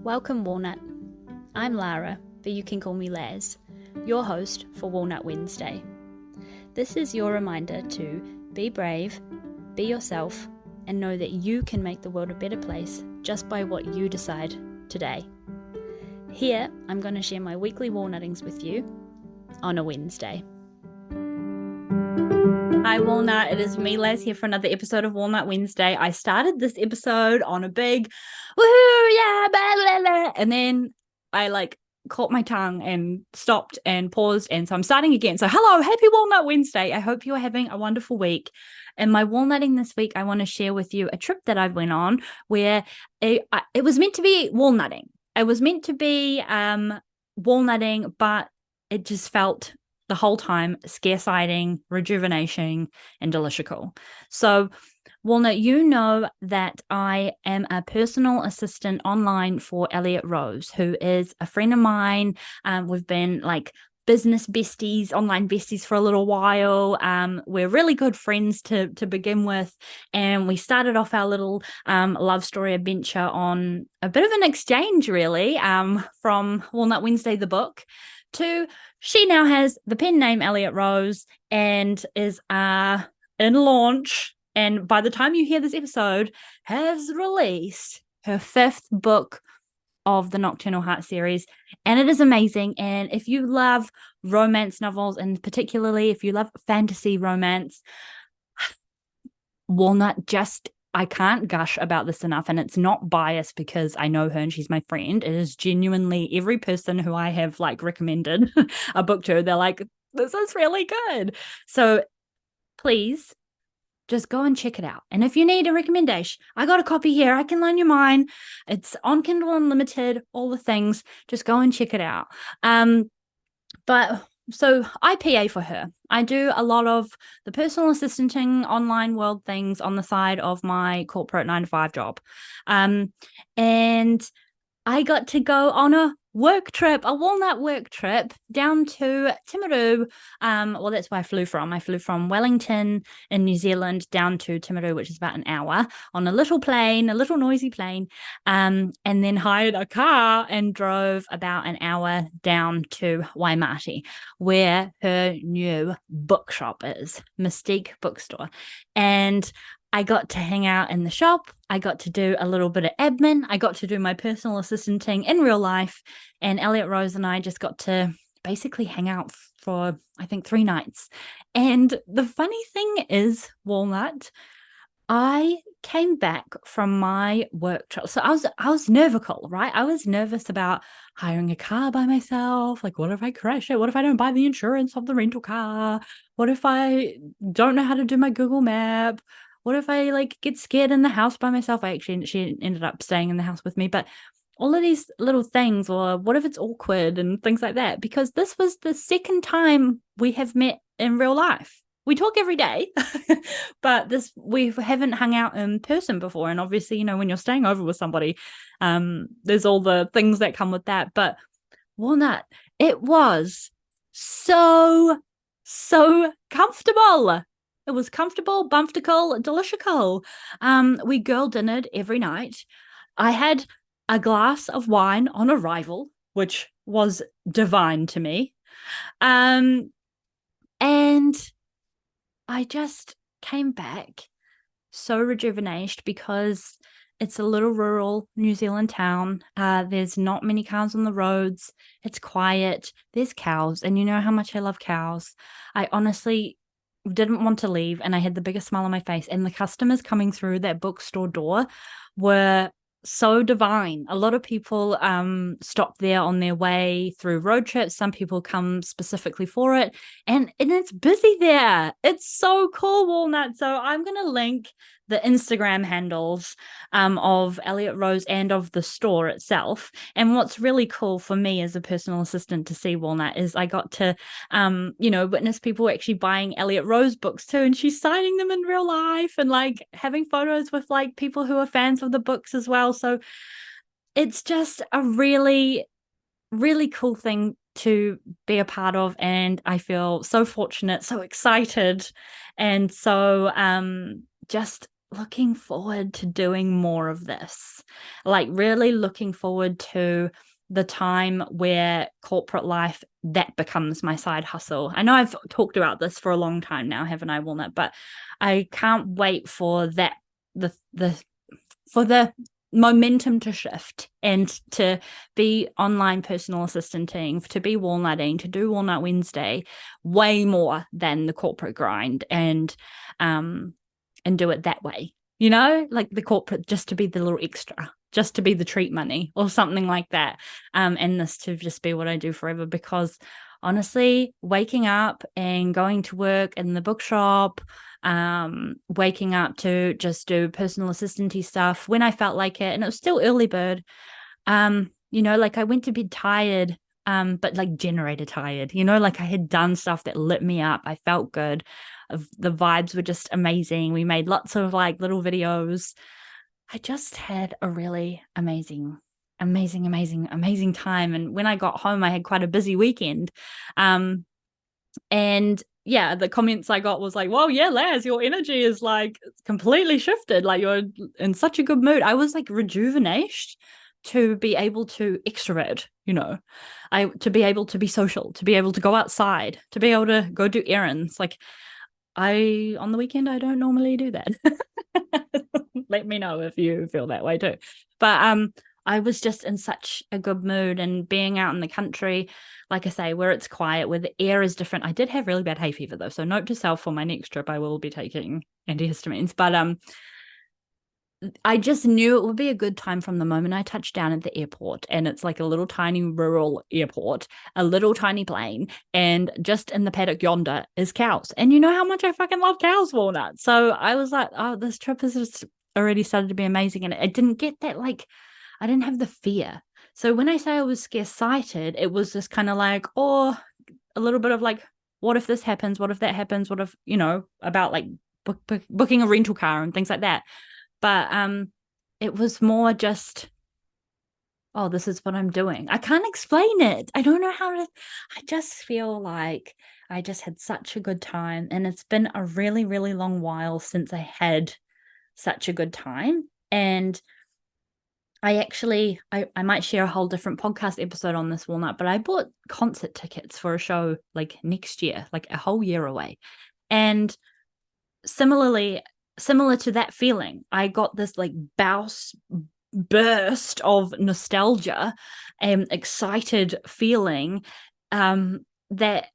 Welcome, Walnut. I'm Lara, but you can call me Laz, your host for Walnut Wednesday. This is your reminder to be brave, be yourself, and know that you can make the world a better place just by what you decide today. Here, I'm going to share my weekly walnuttings with you on a Wednesday. Hi Walnut, it is me Laz here for another episode of Walnut Wednesday. I started this episode on a big woohoo, yeah, blah, blah, blah, and then I caught my tongue and stopped and paused, and so I'm starting again. So hello, happy Walnut Wednesday. I hope you're having a wonderful week. And my walnutting this week, I want to share with you a trip that I went on where it was meant to be walnutting. It was meant to be walnutting, but it just felt the whole time scarce-sighting, rejuvenation, and delicious. So, Walnut, you know that I am a personal assistant online for Elliot Rose, who is a friend of mine. We've been business besties, online besties for a little while. We're really good friends to begin with, and we started off our little love story adventure on a bit of an exchange, really, from Walnut Wednesday, the book, to she now has the pen name Elliot Rose and is in launch, and by the time you hear this episode, has released her 5th book of the Nocturnal Heart series, and it is amazing. And if you love romance novels, and particularly if you love fantasy romance, Walnut, I can't gush about this enough, and it's not biased because I know her and she's my friend. It is genuinely every person who I have recommended a book to, they're like, this is really good. So please just go and check it out. And if you need a recommendation, I got a copy here. I can loan you mine. It's on Kindle Unlimited, all the things. Just go and check it out. So I PA for her. I do a lot of the personal assistanting online world things on the side of my corporate 9-to-5 job. And I got to go on a Walnut Work Trip down to Timaru. Well, that's where I flew from. I flew from Wellington in New Zealand down to Timaru, which is about an hour, on a little noisy plane, and then hired a car and drove about an hour down to Waimate, where her new bookshop is, Mystique Bookstore. And I got to hang out in the shop. I got to do a little bit of admin. I got to do my personal assistanting in real life. And Elliot Rose and I just got to basically hang out for, I think, 3 nights. And the funny thing is, Walnut, I came back from my work trip. So I was nervical, right? I was nervous about hiring a car by myself. What if I crash it? What if I don't buy the insurance of the rental car? What if I don't know how to do my Google map? What if I get scared in the house by myself? She ended up staying in the house with me, but all of these little things, or what if it's awkward and things like that, because this was the 2nd time we have met in real life. We talk every day, but we haven't hung out in person before. And obviously, when you're staying over with somebody, there's all the things that come with that. But Walnut, it was so comfortable. It was comfortable, bumftical, delicious. We girl dinnered every night. I had a glass of wine on arrival, which was divine to me. And I just came back so rejuvenated because it's a little rural New Zealand town. There's not many cars on the roads. It's quiet. There's cows, and you know how much I love cows. I honestly didn't want to leave, and I had the biggest smile on my face, and the customers coming through that bookstore door were so divine. A lot of people stop there on their way through road trips. Some people come specifically for it, and it's busy there. It's so cool, Walnut. So I'm going to link the Instagram handles of Elliot Rose and of the store itself. And what's really cool for me as a personal assistant to see, Walnut, is I got to witness people actually buying Elliot Rose books too, and she's signing them in real life and having photos with people who are fans of the books as well. So it's just a really, really cool thing to be a part of, and I feel so fortunate, so excited, and so just looking forward to doing more of this, like really looking forward to the time where corporate life, that becomes my side hustle. I know I've talked about this for a long time now, haven't I, Walnut? But I can't wait for that, for the momentum to shift and to be online personal assistanting, to be walnutting, to do Walnut Wednesday way more than the corporate grind, and do it that way, like the corporate, just to be the little extra, just to be the treat money or something like that, and this to just be what I do forever. Because honestly, waking up and going to work in the bookshop, waking up to just do personal assistant-y stuff when I felt like it, and it was still early bird, like I went to bed tired, but like generator tired, like I had done stuff that lit me up. I felt good. The vibes were just amazing. We made lots of like little videos. I just had a really amazing time. And when I got home, I had quite a busy weekend. And yeah, the comments I got was like, "Well, yeah, Laz, your energy is like completely shifted. Like you're in such a good mood." I was like rejuvenated to be able to extrovert, to be able to be social, to be able to go outside, to be able to go do errands. Like on the weekend, I don't normally do that. Let me know if you feel that way too. But I was just in such a good mood, and being out in the country, like I say, where it's quiet, where the air is different. I did have really bad hay fever though, so note to self, for my next trip, I will be taking antihistamines. But I just knew it would be a good time from the moment I touched down at the airport, and it's like a little tiny rural airport, a little tiny plane, and just in the paddock yonder is cows. And you know how much I fucking love cows, Walnut. So I was like, oh, this trip has just already started to be amazing. And I didn't get that, like, I didn't have the fear. So when I say I was scarce-sighted, it was just kind of like, oh, a little bit of like, what if this happens? What if that happens? What if, about like booking a rental car and things like that. But it was more just, oh, this is what I'm doing. I can't explain it. I don't know how to. I just feel like I just had such a good time, and it's been a really, really long while since I had such a good time. And I might share a whole different podcast episode on this, Walnut, but I bought concert tickets for a show like next year, like a whole year away. And similar to that feeling, I got this like burst of nostalgia and excited feeling, that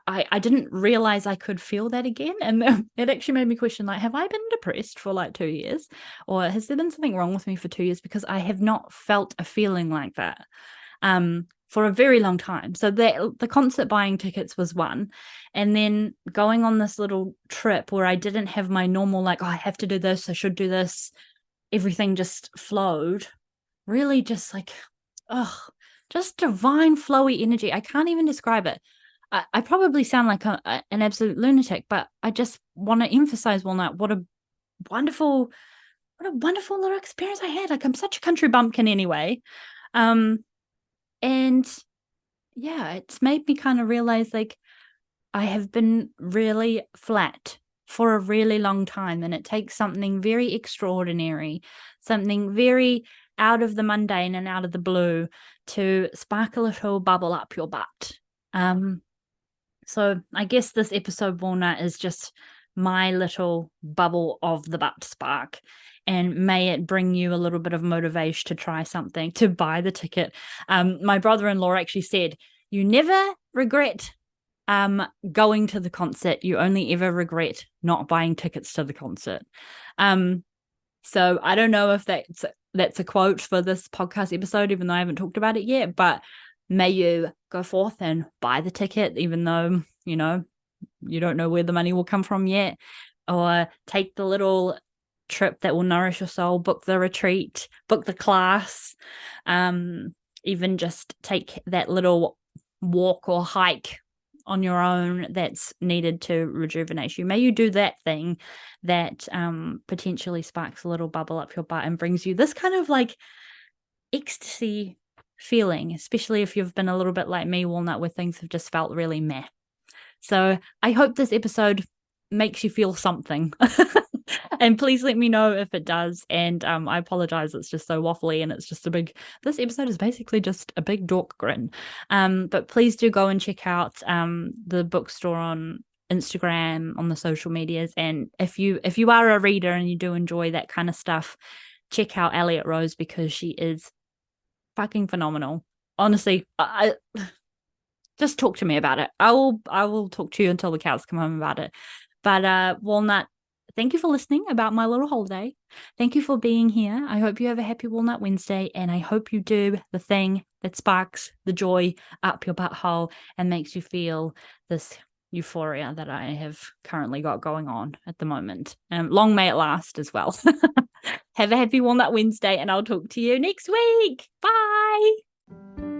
I didn't realize I could feel that again. And it actually made me question, like, have I been depressed for like 2 years, or has there been something wrong with me for 2 years? Because I have not felt a feeling like that for a very long time. So the concert buying tickets was one. And then going on this little trip where I didn't have my normal, like, oh, I have to do this, I should do this. Everything just flowed. Really just like, just divine flowy energy. I can't even describe it. I probably sound like an absolute lunatic, but I just want to emphasize, Walnut, what a wonderful little experience I had. Like, I'm such a country bumpkin anyway. And yeah, it's made me kind of realize, like, I have been really flat for a really long time, and it takes something very extraordinary, something very out of the mundane and out of the blue to spark a little bubble up your butt. So I guess this episode, Walnut, is just my little bubble of the butt spark, and may it bring you a little bit of motivation to try something, to buy the ticket. My brother-in-law actually said, you never regret going to the concert, you only ever regret not buying tickets to the concert. So I don't know if that's a quote for this podcast episode, even though I haven't talked about it yet, but may you go forth and buy the ticket, even though, you don't know where the money will come from yet, or take the little trip that will nourish your soul, book the retreat, book the class, even just take that little walk or hike on your own that's needed to rejuvenate you. May you do that thing that potentially sparks a little bubble up your butt and brings you this kind of like ecstasy feeling, especially if you've been a little bit like me, Walnut, where things have just felt really meh. So I hope this episode makes you feel something. And please let me know if it does. And I apologize, it's just so waffly and it's just this episode is basically just a big dork grin. But please do go and check out the bookstore on Instagram, on the social medias. And if you are a reader and you do enjoy that kind of stuff, check out Elliot Rose, because she is fucking phenomenal. Honestly, I just talk to me about it. I will talk to you until the cows come home about it. But Walnut, thank you for listening about my little holiday. Thank you for being here. I hope you have a happy Walnut Wednesday, and I hope you do the thing that sparks the joy up your butthole and makes you feel this euphoria that I have currently got going on at the moment. Long may it last as well. Have a happy Walnut Wednesday, and I'll talk to you next week. Bye.